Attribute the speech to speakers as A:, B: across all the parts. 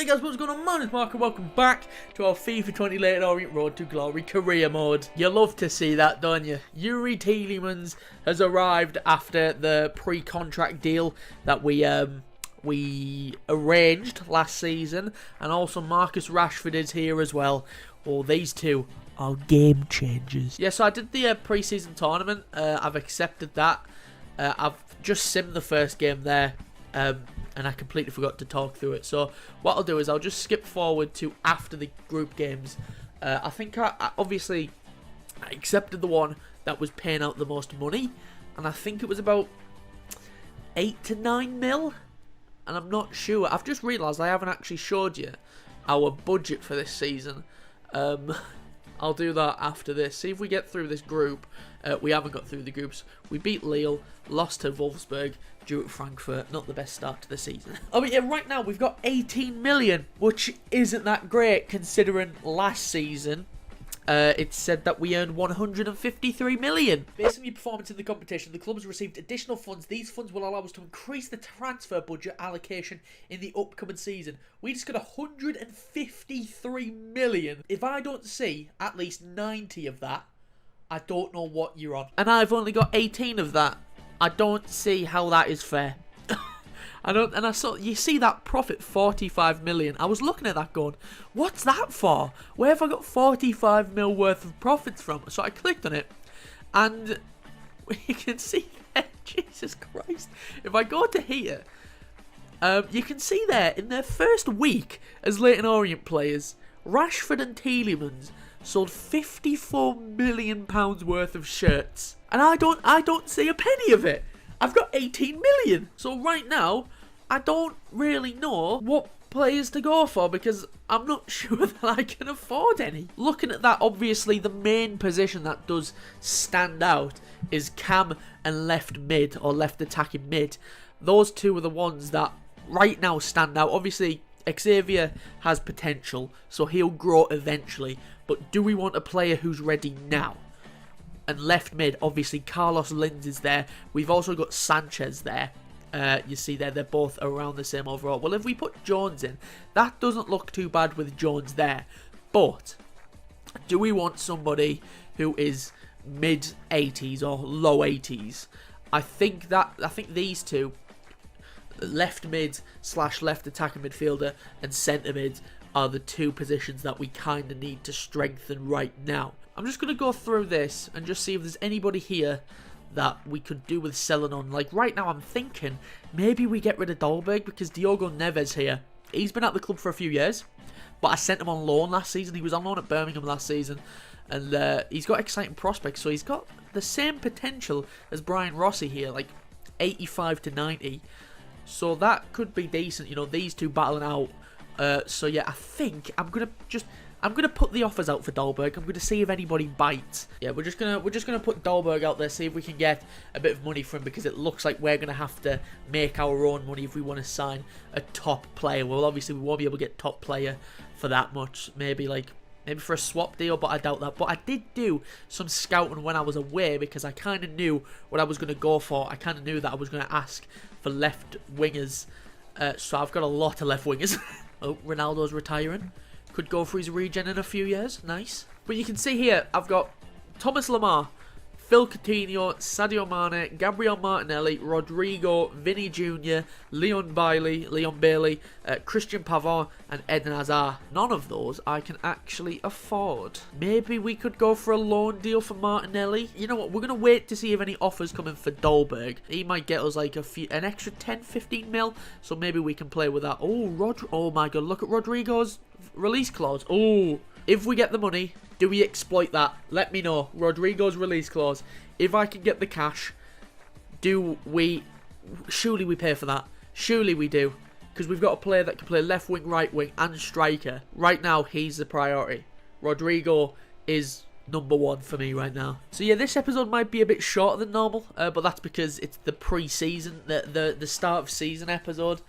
A: Hey guys, what's going on? My name's Mark and welcome back to our FIFA 20 Leyton Orient Road to Glory career mode. You love to see that, don't you? Youri Tielemans has arrived after the pre-contract deal that we arranged last season, and also Marcus Rashford is here as well. Oh, these two are game changers. Yeah, so I did the pre-season tournament. I've accepted that. I've just simmed the first game there. And I completely forgot to talk through it. So what I'll do is I'll just skip forward to after the group games. I think I obviously accepted the one that was paying out the most money, and I think it was about 8 to 9 mil. And I'm not sure. I've just realised I haven't actually showed you our budget for this season. I'll do that after this. See if we get through this group. We haven't got through the groups. We beat Lille, lost to Wolfsburg, drew at Frankfurt. Not the best start to the season. Oh, but yeah, right now we've got 18 million, which isn't that great considering last season it said that we earned 153 million. Based on your performance in the competition, the club has received additional funds. These funds will allow us to increase the transfer budget allocation in the upcoming season. We just got 153 million. If I don't see at least 90 of that, I don't know what you're on. And I've only got 18 of that. I don't see how that is fair. I saw, you see that profit, 45 million. I was looking at that going, what's that for? Where have I got 45 mil worth of profits from? So I clicked on it, and you can see there, Jesus Christ. If I go to here, you can see there, in their first week as Leyton Orient players, Rashford and Tielemans sold £54 million worth of shirts. And I don't see a penny of it. I've got 18 million. So right now, I don't really know what players to go for because I'm not sure that I can afford any. Looking at that, obviously the main position that does stand out is cam and left mid, or left attacking mid. Those two are the ones that right now stand out. Obviously, Xavier has potential, so he'll grow eventually. But do we want a player who's ready now? And left mid, obviously, Carlos Linz is there. We've also got Sanchez there. You see there, they're both around the same overall. Well, if we put Jones in, that doesn't look too bad with Jones there. But do we want somebody who is mid-80s or low 80s? I think these two, left mid / left attacking midfielder and centre mid, are the two positions that we kind of need to strengthen right now. I'm just going to go through this and just see if there's anybody here that we could do with selling on. Like right now I'm thinking maybe we get rid of Dolberg because Diogo Neves here. He's been at the club for a few years, but I sent him on loan last season. He was on loan at Birmingham last season, and he's got exciting prospects. So he's got the same potential as Brian Rossi here, like 85 to 90. So that could be decent, you know, these two battling out. So yeah, I think I'm gonna put the offers out for Dolberg. I'm gonna see if anybody bites. Yeah, we're just gonna put Dolberg out there, see if we can get a bit of money for him, because it looks like we're gonna have to make our own money if we want to sign a top player. Well, obviously we won't be able to get top player for that much. Maybe for a swap deal, but I doubt that. But I did do some scouting when I was away because I kind of knew what I was gonna go for. I kind of knew that I was gonna ask for left wingers. So I've got a lot of left wingers. Oh, Ronaldo's retiring. Could go for his regen in a few years. Nice. But you can see here, I've got Thomas Lemar, Phil Coutinho, Sadio Mane, Gabriel Martinelli, Rodrigo, Vinny Jr., Leon Bailey, Christian Pavon, and Eden Hazard. None of those I can actually afford. Maybe we could go for a loan deal for Martinelli. You know what? We're going to wait to see if any offers come in for Dolberg. He might get us like an extra 10-15 mil, so maybe we can play with that. Oh my god, look at Rodrigo's release clause. Oh, if we get the money, do we exploit that? Let me know. Rodrigo's release clause. If I can get the cash, do we... Surely we pay for that. Surely we do. Because we've got a player that can play left wing, right wing, and striker. Right now, he's the priority. Rodrigo is number one for me right now. So yeah, this episode might be a bit shorter than normal, but that's because it's the pre-season, the start of season episode.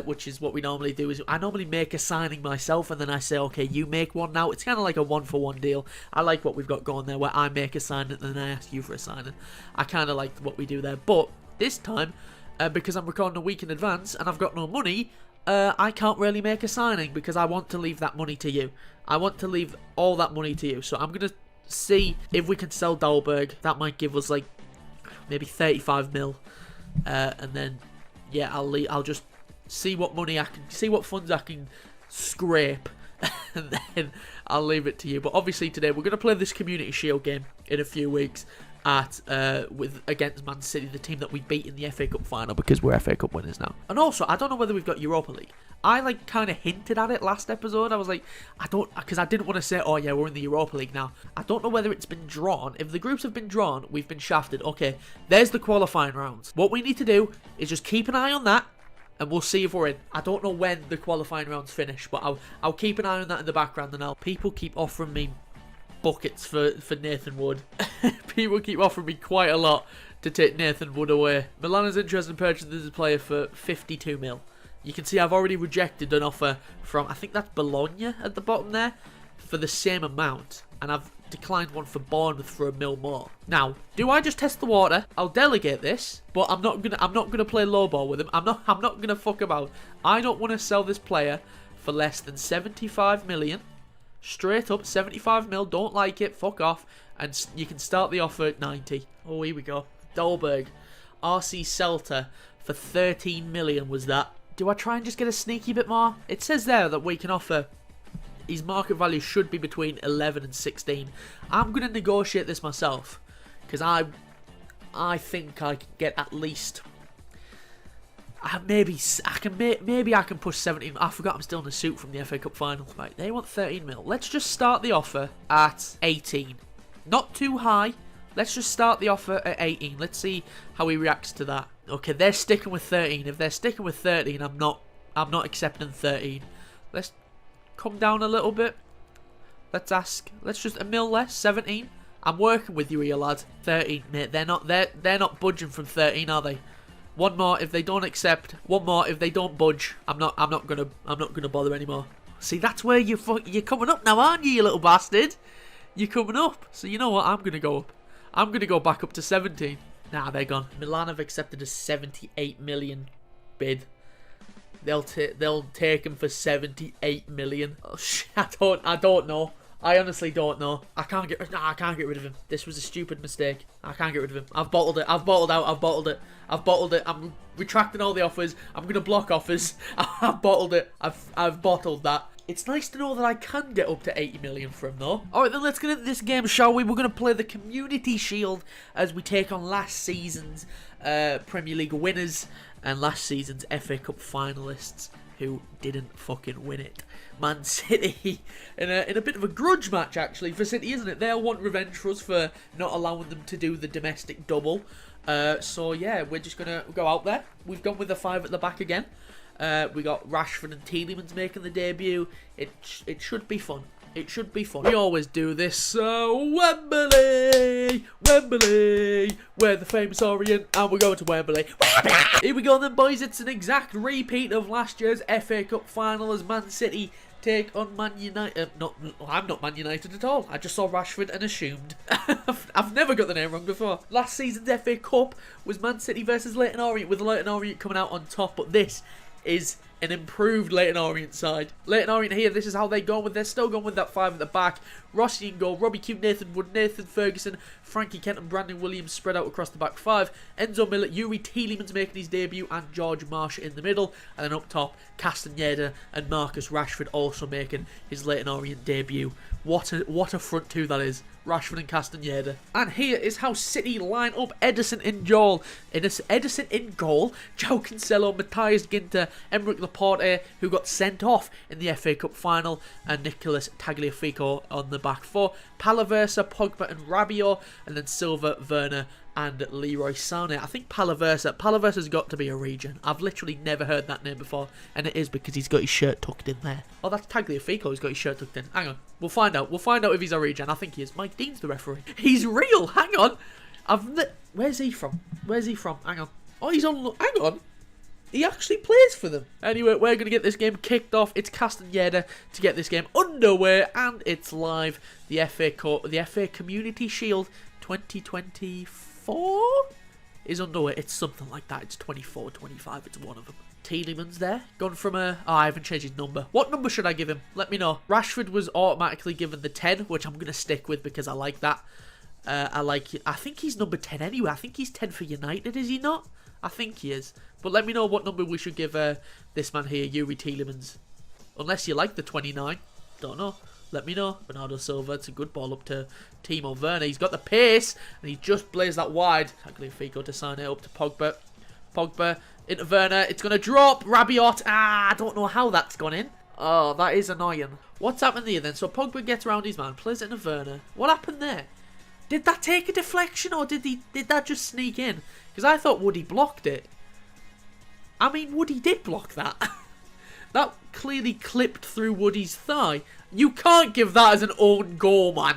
A: Which is what we normally do. Is I normally make a signing myself, and then I say, okay, you make one now. It's kind of like a 1-for-1 deal. I like what we've got going there, where I make a signing and then I ask you for a signing. I kind of like what we do there. But this time, because I'm recording a week in advance and I've got no money, I can't really make a signing because I want to leave that money to you. I want to leave all that money to you. So I'm going to see if we can sell Dahlberg. That might give us like maybe 35 mil. And then, yeah, I'll just see what money I can, see what funds I can scrape. And then I'll leave it to you. But obviously today we're going to play this Community Shield game in a few weeks. Against Man City, the team that we beat in the FA Cup final because we're FA Cup winners now. And also, I don't know whether we've got Europa League. I like kind of hinted at it last episode. I was like, because I didn't want to say, oh yeah, we're in the Europa League now. I don't know whether it's been drawn. If the groups have been drawn, we've been shafted. Okay, there's the qualifying rounds. What we need to do is just keep an eye on that, and we'll see if we're in. I don't know when the qualifying rounds finish, but I'll keep an eye on that in the background. And people keep offering me buckets for Nathan Wood. People keep offering me quite a lot to take Nathan Wood away. Milan is interested in purchasing this player for 52 mil. You can see I've already rejected an offer from, I think that's Bologna at the bottom there, for the same amount. And I've declined one for Bournemouth for $1 mil more. Now, do I just test the water? I'll delegate this, but I'm not gonna play low ball with him. I'm not gonna fuck about. I don't want to sell this player for less than 75 million. Straight up, 75 mil, don't like it, fuck off, and you can start the offer at 90. Oh, here we go. Dahlberg, RC Celta for 13 million was that. Do I try and just get a sneaky bit more? It says there that we can offer, his market value should be between 11 and 16. I'm going to negotiate this myself, because I think I can get at least... Maybe I can push 17. I forgot I'm still in the suit from the FA Cup final. Right, they want 13 mil. Let's just start the offer at 18. Not too high. Let's just start the offer at 18. Let's see how he reacts to that. Okay, they're sticking with 13. If they're sticking with 13, I'm not accepting 13. Let's come down a little bit. Let's ask. Let's just $1 mil less. 17. I'm working with you here, lad. 13, mate. They're not budging from 13, are they? One more if they don't accept. One more if they don't budge. I'm not gonna bother anymore. See, that's where you're coming up now, aren't you, you little bastard? You're coming up. So you know what? I'm gonna go up. I'm gonna go back up to 17. Nah, they're gone. Milan have accepted a 78 million bid. They'll take him for 78 million. Oh shit! I don't know. I honestly don't know. I can't get rid of him. This was a stupid mistake. I can't get rid of him. I've bottled it. I've bottled out. I've bottled it. I've bottled it. I'm retracting all the offers. I'm going to block offers. I've bottled it. I've bottled that. It's nice to know that I can get up to 80 million for him, though. Alright, then let's get into this game, shall we? We're going to play the Community Shield as we take on last season's Premier League winners and last season's FA Cup finalists who didn't fucking win it. Man City in a bit of a grudge match, actually, for City, isn't it? They'll want revenge for us for not allowing them to do the domestic double. So yeah, we're just gonna go out there. We've gone with the 5 at the back again. We got Rashford and Tielemans making the debut. It should be fun. It should be fun. We always do this. Wembley, Wembley, we're the famous Orient, and we're going to Wembley. Here we go then, boys. It's an exact repeat of last year's FA Cup final as Man City take on Man United. I'm not Man United at all. I just saw Rashford and assumed. I've never got the name wrong before. Last season's FA Cup was Man City versus Leyton Orient, with Leyton Orient coming out on top, but this is an improved Leyton Orient side. Leyton Orient here, this is how they go with. They're still going with that 5 at the back. Rossi in goal, Robbie Kew, Nathan Wood, Nathan Ferguson, Frankie Kent and Brandon Williams spread out across the back 5. Enzo Miller, Yuri Tielemans making his debut, and George Marsh in the middle. And then up top, Castaneda and Marcus Rashford also making his Leyton Orient debut. What a front two that is. Rashford and Castaneda. And here is how City line up. Ederson in goal. Ederson in goal. João Cancelo, Matthias Ginter, Emerick Laporte, who got sent off in the FA Cup final, and Nicolas Tagliafico on the back 4. Palaversa, Pogba and Rabiot, and then Silva, Werner and Leroy Sané. I think Palaversa's got to be a region. I've literally never heard that name before, and it is because he's got his shirt tucked in there. Oh, that's Tagliafico who's got his shirt tucked in. Hang on. We'll find out. We'll find out if he's a region. I think he is. Mike Dean's the referee. He's real. Hang on. Where's he from? Where's he from? Hang on. Oh, he's on... Hang on. He actually plays for them. Anyway, we're going to get this game kicked off. It's Castaneda to get this game underway, and it's live. The FA Cup, the FA Community Shield 2024 is underway. It's something like that. It's 24, 25. It's one of them. Tielemans there. Gone from a... Oh, I haven't changed his number. What number should I give him? Let me know. Rashford was automatically given the 10, which I'm going to stick with because I like that. I think he's number 10 anyway. I think he's 10 for United, is he not? I think he is. But let me know what number we should give this man here, Yuri Tielemans. Unless you like the 29. Don't know. Let me know. Bernardo Silva, it's a good ball up to Timo Werner. He's got the pace, and he just plays that wide. Tagliafico to sign it up to Pogba. Pogba into Werner. It's going to drop. Rabiot. I don't know how that's gone in. Oh, that is annoying. What's happened here then? So Pogba gets around his man, plays it into Werner. What happened there? Did that take a deflection, or did that just sneak in? Because I thought Woody blocked it. I mean, Woody did block that. That clearly clipped through Woody's thigh. You can't give that as an own goal, man.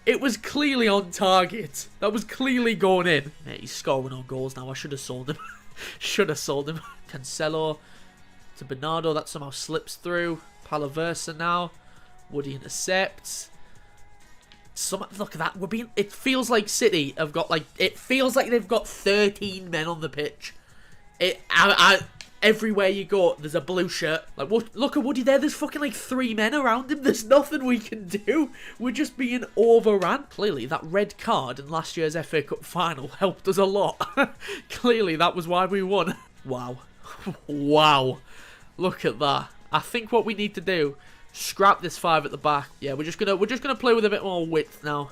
A: It was clearly on target. That was clearly going in. Mate, he's scoring on goals now. I should have sold him. Should have sold him. Cancelo to Bernardo. That somehow slips through. Palaversa now. Woody intercepts. Look at that. It feels like City have got it feels like they've got 13 men on the pitch. Everywhere you go, there's a blue shirt. Like, look at Woody there. There's fucking 3 men around him. There's nothing we can do. We're just being overrun. Clearly, that red card in last year's FA Cup final helped us a lot. Clearly, that was why we won. Wow. Wow. Look at that. I think what we need to do, scrap this 5 at the back. Yeah, we're just gonna play with a bit more width now.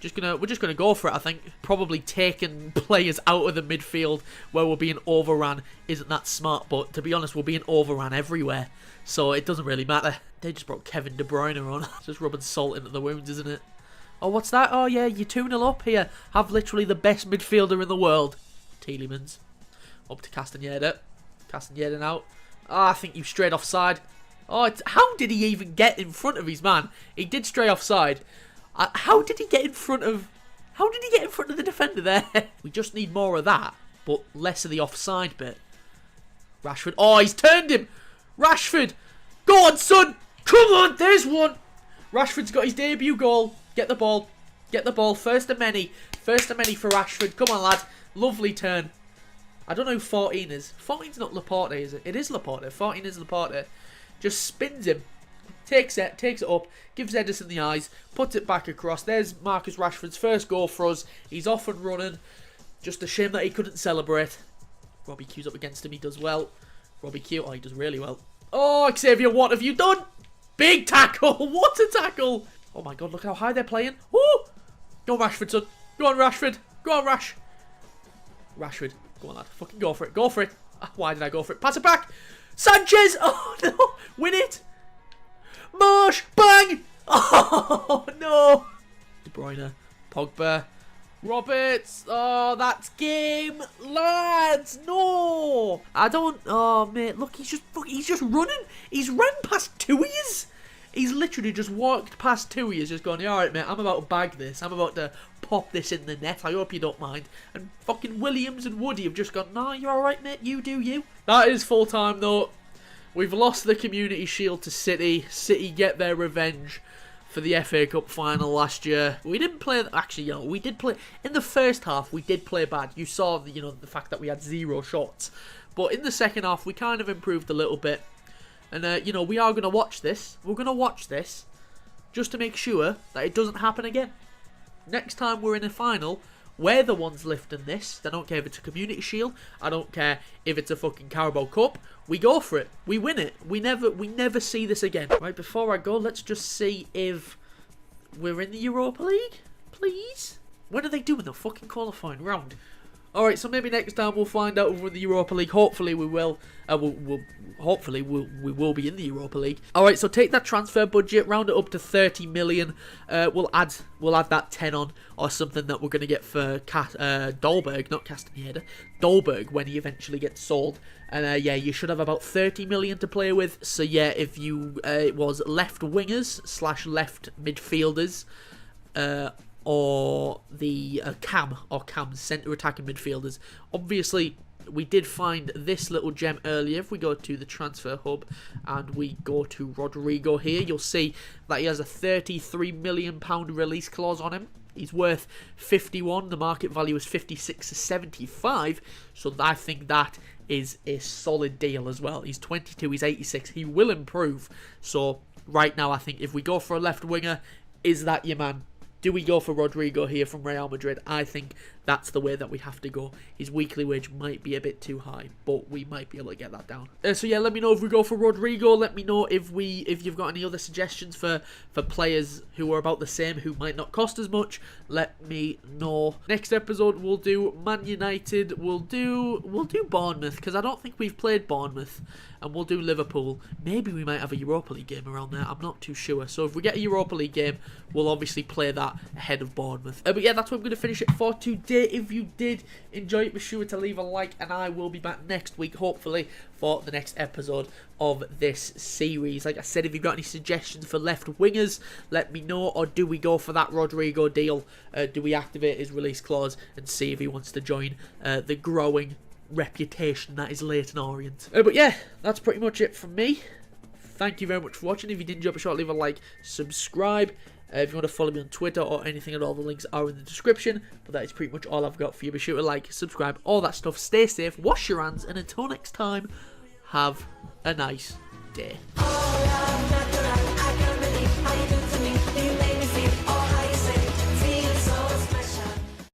A: We're just gonna go for it, I think. Probably taking players out of the midfield where we're being overrun isn't that smart, but to be honest, we're being overrun everywhere, so it doesn't really matter. They just brought Kevin De Bruyne on. Just rubbing salt into the wounds, isn't it? Oh, what's that? Oh yeah, you're 2-0 up here. Have literally the best midfielder in the world. Tielemans. Up to Castaneda. Castaneda now. Oh, I think you strayed offside. Oh, how did he even get in front of his man? He did stray offside. How did he get in front of... How did he get in front of the defender there? We just need more of that, but less of the offside bit. Rashford. Oh, he's turned him. Rashford. Go on, son. Come on, there's one. Rashford's got his debut goal. Get the ball. Get the ball. First of many. First of many for Rashford. Come on, lad. Lovely turn. I don't know who 14 is. 14's not Laporte, is it? It is Laporte. 14 is Laporte. Just spins him. Takes it up, gives Edison the eyes, puts it back across. There's Marcus Rashford's first goal for us. He's off and running. Just a shame that he couldn't celebrate. Robbie Q's up against him. He does well. Robbie Q, oh, he does really well. Oh, Xavier, what have you done? Big tackle. What a tackle. Oh my God, look how high they're playing. Woo! Go on, Rashford, son. Go on, Rashford. Go on, Rash. Rashford. Go on, lad. Fucking go for it. Go for it. Why did I go for it? Pass it back. Sanchez. Oh, no. Win it. Marsh, bang! Oh, no! De Bruyne, Pogba, Roberts. Oh, that's game, lads. No, I don't. Oh, mate, look, he's just running. He's run past 2 years. He's literally just walked past 2 years, just going, all right, mate, I'm about to bag this. I'm about to pop this in the net. I hope you don't mind. And fucking Williams and Woody have just gone, nah, you're all right, mate. You do you. That is full time though. We've lost the Community Shield to City. City get their revenge for the FA Cup final last year. We didn't play... Actually, we did play... In the first half, we did play bad. You saw, the fact that we had 0 shots. But in the second half, we kind of improved a little bit. And, we are going to watch this. We're going to watch this just to make sure that it doesn't happen again. Next time we're in a final... We're the ones lifting this. I don't care if it's a Community Shield. I don't care if it's a fucking Carabao Cup. We go for it. We win it. We never see this again. Right, before I go, let's just see if we're in the Europa League. Please? When are they doing the fucking qualifying round? Alright, so maybe next time we'll find out if we're in the Europa League. Hopefully we will. Hopefully we will be in the Europa League. Alright, so take that transfer budget, round it up to 30 million. We'll add that 10 on, or something that we're going to get for Dolberg, not Castaneda. Dolberg, when he eventually gets sold. And yeah, you should have about 30 million to play with. So yeah, if you, it was left wingers / left midfielders, or the cam centre attacking midfielders. Obviously, we did find this little gem earlier. If we go to the transfer hub and we go to Rodrigo here, you'll see that he has a £33 million release clause on him. He's worth 51. The market value is 56 to 75. So I think that is a solid deal as well. He's 22, he's 86, he will improve. So right now I think if we go for a left winger, is that your man? Do we go for Rodrigo here from Real Madrid? I think that's the way that we have to go. His weekly wage might be a bit too high, but we might be able to get that down. So yeah, let me know if we go for Rodrigo. Let me know if you've got any other suggestions for players who are about the same, who might not cost as much. Let me know. Next episode we'll do Man United. We'll do Bournemouth, because I don't think we've played Bournemouth, and we'll do Liverpool. Maybe we might have a Europa League game around there. I'm not too sure. So if we get a Europa League game, we'll obviously play that ahead of Bournemouth. But yeah, that's where I'm going to finish it for today. If you did enjoy it, be sure to leave a like, and I will be back next week, hopefully, for the next episode of this series. Like I said, if you've got any suggestions for left wingers, let me know. Or do we go for that Rodrigo deal? Do we activate his release clause and see if he wants to join the growing reputation that is Leyton Orient? But yeah, that's pretty much it from me. Thank you very much for watching. If you did enjoy the short, leave a like, subscribe. If you want to follow me on Twitter or anything at all, the links are in the description. But that is pretty much all I've got for you. Be sure to like, subscribe, all that stuff. Stay safe, wash your hands, and until next time, have a nice day.